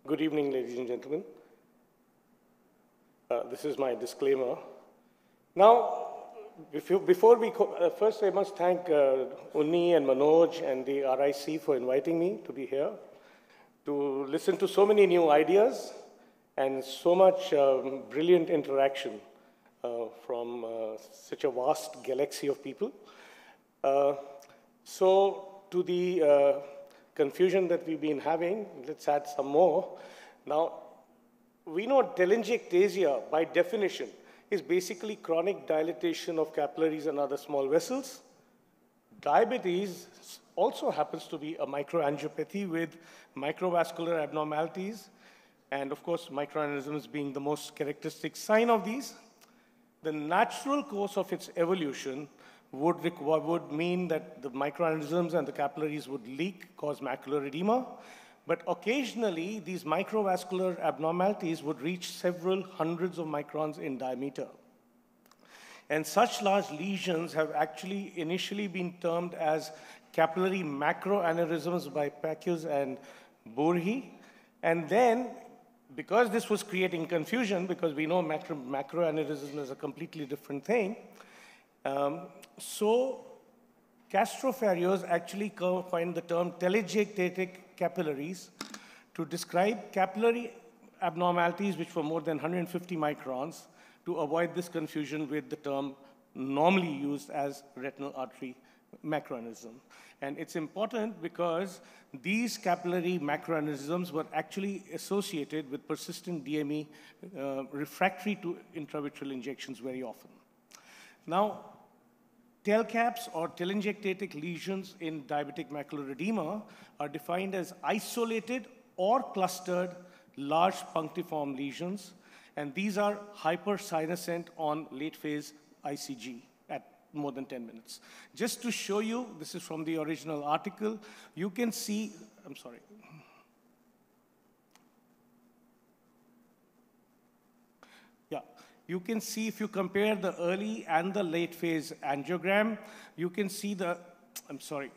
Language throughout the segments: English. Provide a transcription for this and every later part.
Good evening, ladies and gentlemen. This is my disclaimer. Now, first I must thank Unni and Manoj and the RIC for inviting me to be here, to listen to so many new ideas and so much brilliant interaction from such a vast galaxy of people. So to the confusion that we've been having, let's add some more. Now, we know telangiectasia, by definition, is basically chronic dilatation of capillaries and other small vessels. Diabetes also happens to be a microangiopathy with microvascular abnormalities, and of course, microaneurysms being the most characteristic sign of these. The natural course of its evolution would mean that the microaneurysms and the capillaries would leak, cause macular edema, but occasionally these microvascular abnormalities would reach several hundreds of microns in diameter. And such large lesions have actually initially been termed as capillary macroaneurysms by Pacquiao and Borghi. And then, because this was creating confusion, because we know macroaneurysm is a completely different thing, so Castro Ferrios actually coined the term telangiectatic capillaries to describe capillary abnormalities which were more than 150 microns, to avoid this confusion with the term normally used as retinal artery macroaneurysm. And it's important because these capillary macroaneurysms were actually associated with persistent DME refractory to intravitreal injections very often. Now, TELCAPs or telangiectatic lesions in diabetic macular edema are defined as isolated or clustered large punctiform lesions, and these are hypersinuscent on late phase ICG at more than 10 minutes. Just to show you, this is from the original article, you can see, I'm sorry. Yeah. You can see if you compare the early and the late phase angiogram, you can see the, I'm sorry.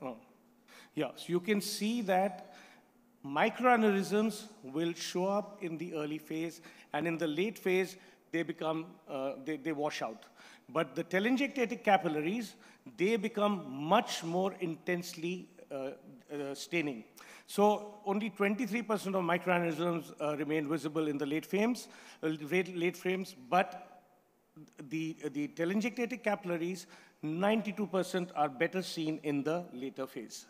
Oh. Yeah, so you can see that microaneurysms will show up in the early phase, and in the late phase, they become, they wash out. But the telangiectatic capillaries, they become much more intensely staining. So only 23% of microaneurysms remain visible in the late frames, but the telangiectatic capillaries, 92% are better seen in the later phase.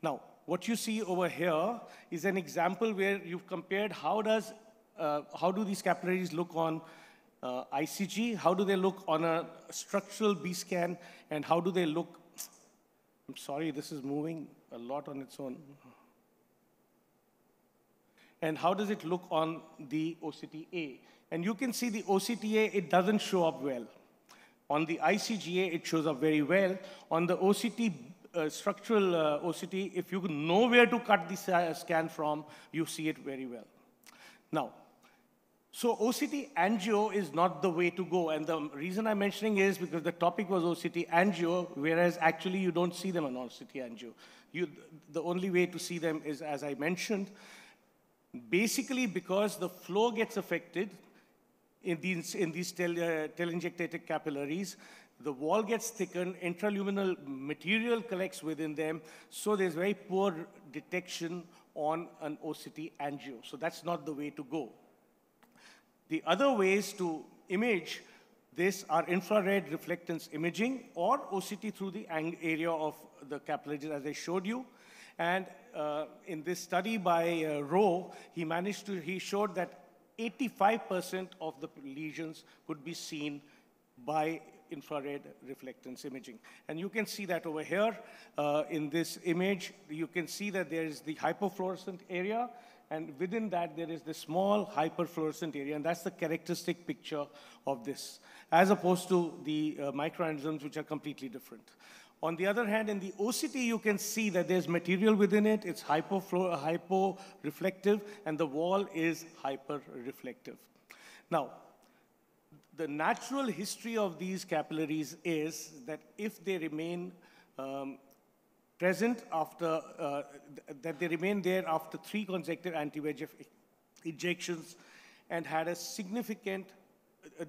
Now, what you see over here is an example where you've compared how do these capillaries look on ICG, how do they look on a structural B scan, and how do they look, I'm sorry, this is moving a lot on its own. And how does it look on the OCTA? And you can see the OCTA, it doesn't show up well. On the ICGA, it shows up very well. On the OCT, structural OCT, if you know where to cut the scan from, you see it very well. Now, so OCT angio is not the way to go. And the reason I'm mentioning is because the topic was OCT angio, whereas actually you don't see them on OCT angio. The only way to see them is, as I mentioned, basically because the flow gets affected in these telangiectatic capillaries, the wall gets thickened, intraluminal material collects within them, so there's very poor detection on an OCT angio. So that's not the way to go. The other ways to image this are infrared reflectance imaging or OCT through the area of the capillaries, as I showed you. And in this study by Rowe, he showed that 85% of the lesions could be seen by infrared reflectance imaging. And you can see that over here in this image. You can see that there is the hypofluorescent area, and within that there is the small hyperfluorescent area, and that's the characteristic picture of this, as opposed to the microaneurysms, which are completely different. On the other hand, in the OCT, you can see that there's material within it. It's hypo-reflective, and the wall is hyper-reflective. Now, the natural history of these capillaries is that if they remain present after, that they remain there after 3 consecutive anti-VEGF injections and had a significant,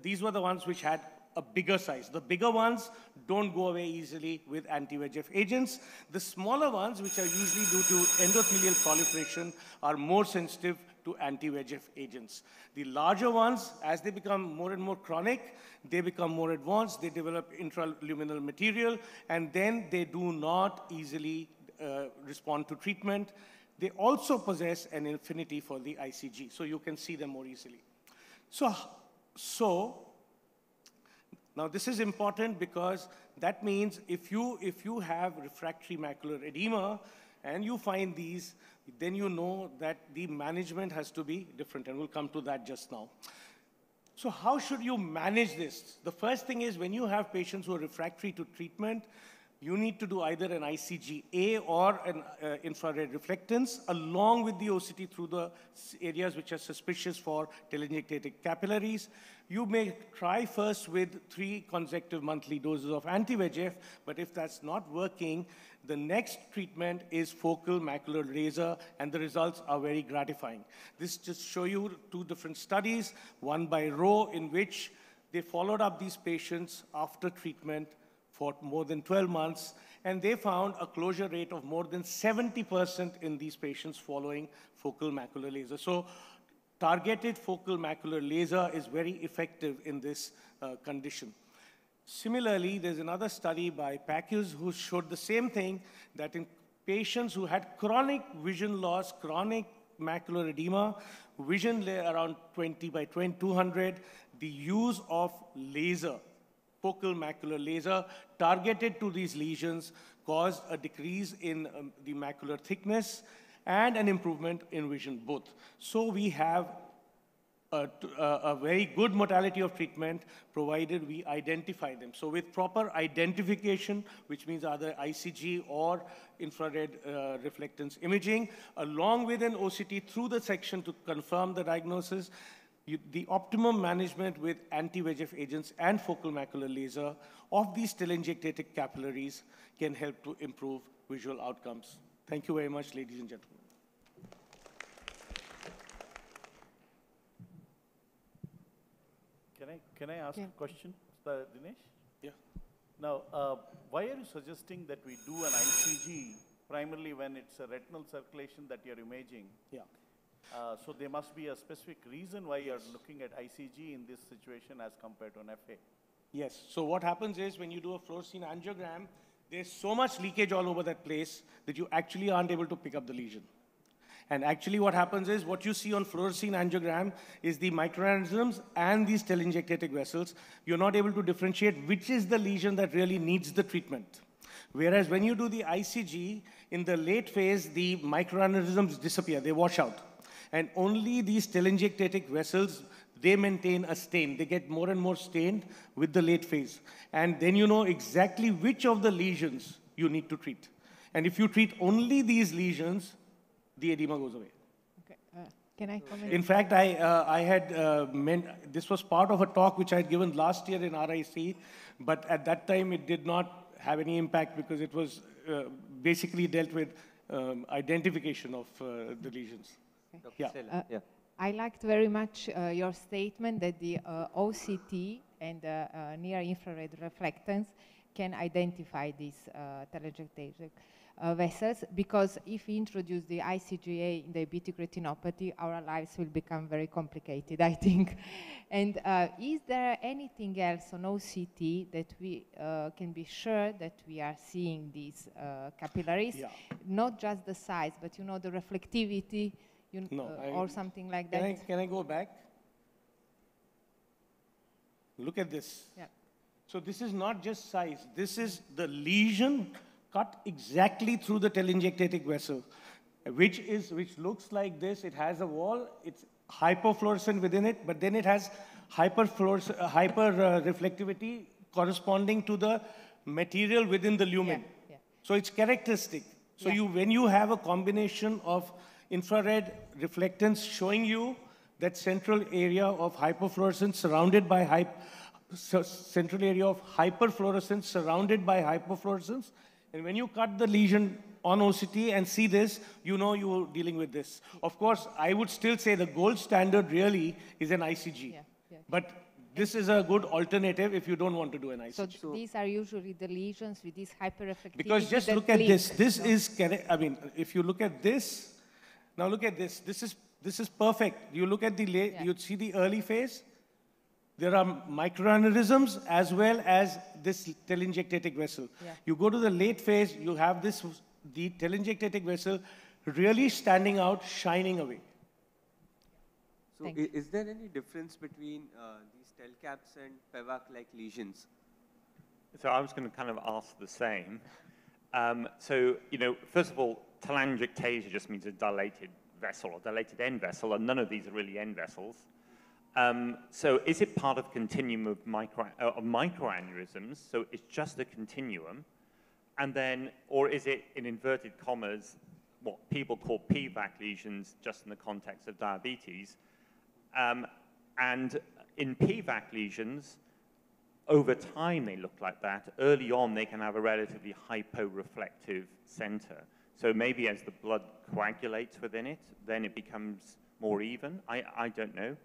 these were the ones which had a bigger size. The bigger ones don't go away easily with anti-VEGF agents. The smaller ones, which are usually due to endothelial proliferation, are more sensitive to anti-VEGF agents. The larger ones, as they become more and more chronic, they become more advanced, they develop intraluminal material, and then they do not easily respond to treatment. They also possess an affinity for the ICG, so you can see them more easily. So now this is important because that means if you have refractory macular edema and you find these, then you know that the management has to be different, and we'll come to that just now. So how should you manage this? The first thing is when you have patients who are refractory to treatment, you need to do either an ICG-A or an infrared reflectance along with the OCT through the areas which are suspicious for telangiectatic capillaries. You may try first with 3 consecutive monthly doses of anti-VEGF, but if that's not working, the next treatment is focal macular laser, and the results are very gratifying. This just show you 2 different studies, one by Rowe, in which they followed up these patients after treatment for more than 12 months, and they found a closure rate of more than 70% in these patients following focal macular laser. So targeted focal macular laser is very effective in this condition. Similarly, there's another study by Pacus who showed the same thing, that in patients who had chronic vision loss, chronic macular edema, vision around 20 by 200, the use of laser, focal macular laser, targeted to these lesions caused a decrease in the macular thickness and an improvement in vision both. So we have a very good modality of treatment provided we identify them. So with proper identification, which means either ICG or infrared reflectance imaging, along with an OCT through the section to confirm the diagnosis, the optimum management with anti-VEGF agents and focal macular laser of these telangiectatic capillaries can help to improve visual outcomes. Thank you very much, ladies and gentlemen. Can I ask a question, Dinesh? Yeah. Now, why are you suggesting that we do an ICG primarily when it's a retinal circulation that you're imaging? Yeah. So there must be a specific reason why you're looking at ICG in this situation as compared to an FA. Yes. So what happens is when you do a fluorescein angiogram, there's so much leakage all over that place that you actually aren't able to pick up the lesion. And actually what happens is what you see on fluorescein angiogram is the microaneurysms and these telangiectatic vessels. You're not able to differentiate which is the lesion that really needs the treatment. Whereas when you do the ICG, in the late phase, the microaneurysms disappear, they wash out. And only these telangiectatic vessels, they maintain a stain. They get more and more stained with the late phase. And then you know exactly which of the lesions you need to treat. And if you treat only these lesions, the edema goes away. Okay. Can I comment? In fact, I had this was part of a talk which I had given last year in RIC, but at that time it did not have any impact because it was basically dealt with identification of the lesions. Okay. Yeah. I liked very much your statement that the OCT and near-infrared reflectance can identify these telangiectatic vessels, because if we introduce the ICGA in diabetic retinopathy, our lives will become very complicated, I think. And is there anything else on OCT that we can be sure that we are seeing these capillaries? Yeah. Not just the size, but you know, the reflectivity, or something like that? Can I go back? Look at this. Yeah. So this is not just size. This is the lesion cut exactly through the telangiectatic vessel, which looks like this. It has a wall. It's hyperfluorescent within it, but then it has hyper reflectivity corresponding to the material within the lumen. Yeah. Yeah. So it's characteristic. So when you have a combination of infrared reflectance showing you that central area of hyperfluorescence surrounded by central area of hyperfluorescence surrounded by hyperfluorescence. And when you cut the lesion on OCT and see this, you know you're dealing with this. Of course, I would still say the gold standard really is an ICG. Yeah. But this is a good alternative if you don't want to do an ICG. So these are usually the lesions with this hyperreflectivity. Because just look at this. This is, I mean, if you look at this, now look at this. This is perfect. You look at the you see the early phase. There are microaneurysms as well as this telangiectatic vessel. Yeah. You go to the late phase, you have this, the telangiectatic vessel really standing out, shining away. So is there any difference between these telcaps and PEVAC-like lesions? So I was going to kind of ask the same. So, you know, first of all, telangiectasia just means a dilated vessel or dilated end vessel, and none of these are really end vessels. So is it part of continuum of microaneurysms? So it's just a continuum, and then, or is it in inverted commas, what people call PVAC lesions, just in the context of diabetes? And in PVAC lesions, over time they look like that. Early on, they can have a relatively hyporeflective center. So maybe as the blood coagulates within it, then it becomes more even. I don't know.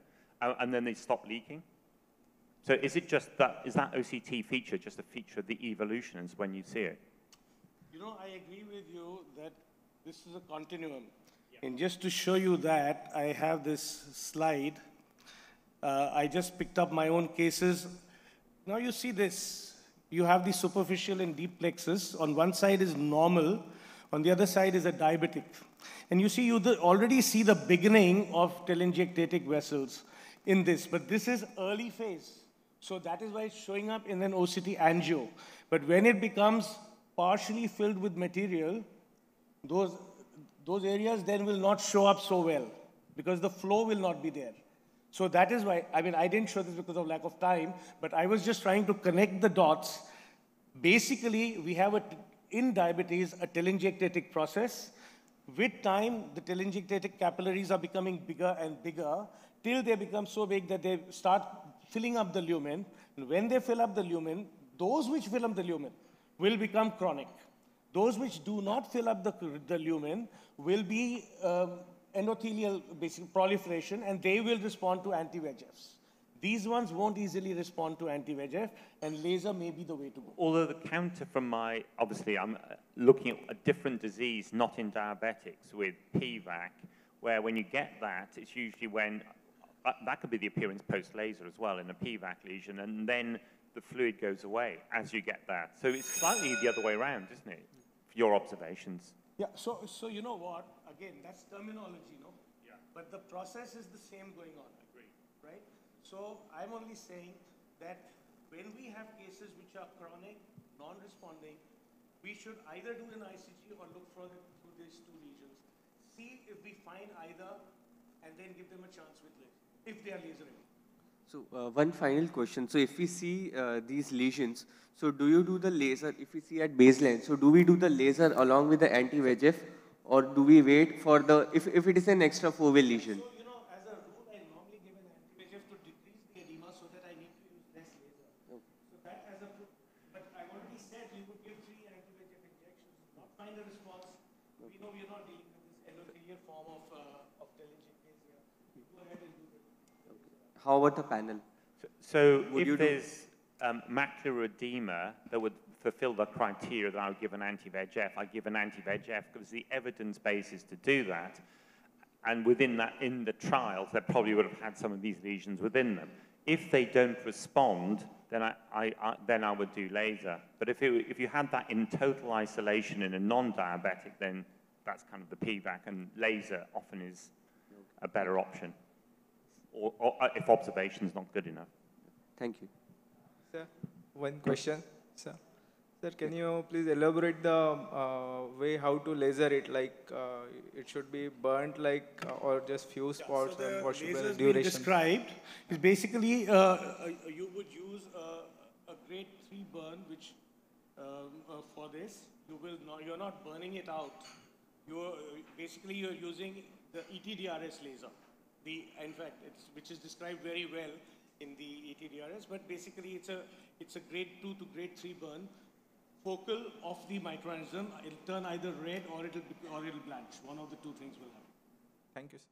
And then they stop leaking. So is it just that, is that OCT feature just a feature of the evolutions when you see it? You know, I agree with you that this is a continuum. Yeah. And just to show you that, I have this slide. I just picked up my own cases. Now you see this. You have the superficial and deep plexus. On one side is normal. On the other side is a diabetic. And you see, you already see the beginning of telangiectatic vessels in this, but this is early phase. So that is why it's showing up in an OCT angio. But when it becomes partially filled with material, those areas then will not show up so well because the flow will not be there. So that is why, I mean, I didn't show this because of lack of time, but I was just trying to connect the dots. Basically, we have in diabetes a telangiectatic process. With time, the telangiectatic capillaries are becoming bigger and bigger till they become so big that they start filling up the lumen. And when they fill up the lumen, those which fill up the lumen will become chronic. Those which do not fill up the lumen will be endothelial basic proliferation, and they will respond to anti-VEGFs. These ones won't easily respond to anti-VEGF, and laser may be the way to go. Although the counter from my, obviously I'm looking at a different disease, not in diabetics, with PVAC, where when you get that, it's usually when, that could be the appearance post-laser as well in a PVAC lesion, and then the fluid goes away as you get that. So it's slightly the other way around, isn't it, for your observations? Yeah, so you know what, again, that's terminology, no? Yeah. But the process is the same going on. Agreed. Right? So I'm only saying that when we have cases which are chronic, non-responding, we should either do an ICG or look further through these two lesions. See if we find either, and then give them a chance with laser, if they are laserable. So one final question. So if we see these lesions, so do you do the laser, if we see at baseline, so do we do the laser along with the anti-VEGF, or do we wait for the, if it is an extra foveal lesion? So, you know, as a rule, I normally give an anti-VEGF to decrease the edema so that I need to use less laser. Okay. So that as a, but I already said we would give 3 anti-VEGF injections, not find a response. Okay. We know we are not dealing with this endothelial form of telangiectasia. Go ahead and do that. Okay. How about the panel? So if there's macular edema that would fulfill the criteria that I would give an anti-VEGF, I give an anti-VEGF because the evidence base is to do that. And within that, in the trials, they probably would have had some of these lesions within them. If they don't respond, then I would do laser. But if you had that in total isolation in a non-diabetic, then that's kind of the PVAC, and laser often is a better option, or if observation is not good enough. Thank you. Sir, one question, sir. Sir, can you please elaborate the way how to laser it? Like it should be burnt, like, or just few spots, so and what should be the lasers duration? described is basically you would use a grade 3 burn, which for this you're not burning it out. You're using the ETDRS laser. In fact, which is described very well in the ETDRS, but basically it's a grade 2 to grade 3 burn, focal of the microaneurysm. It'll turn either red or it'll blanch. One of the two things will happen. Thank you, sir.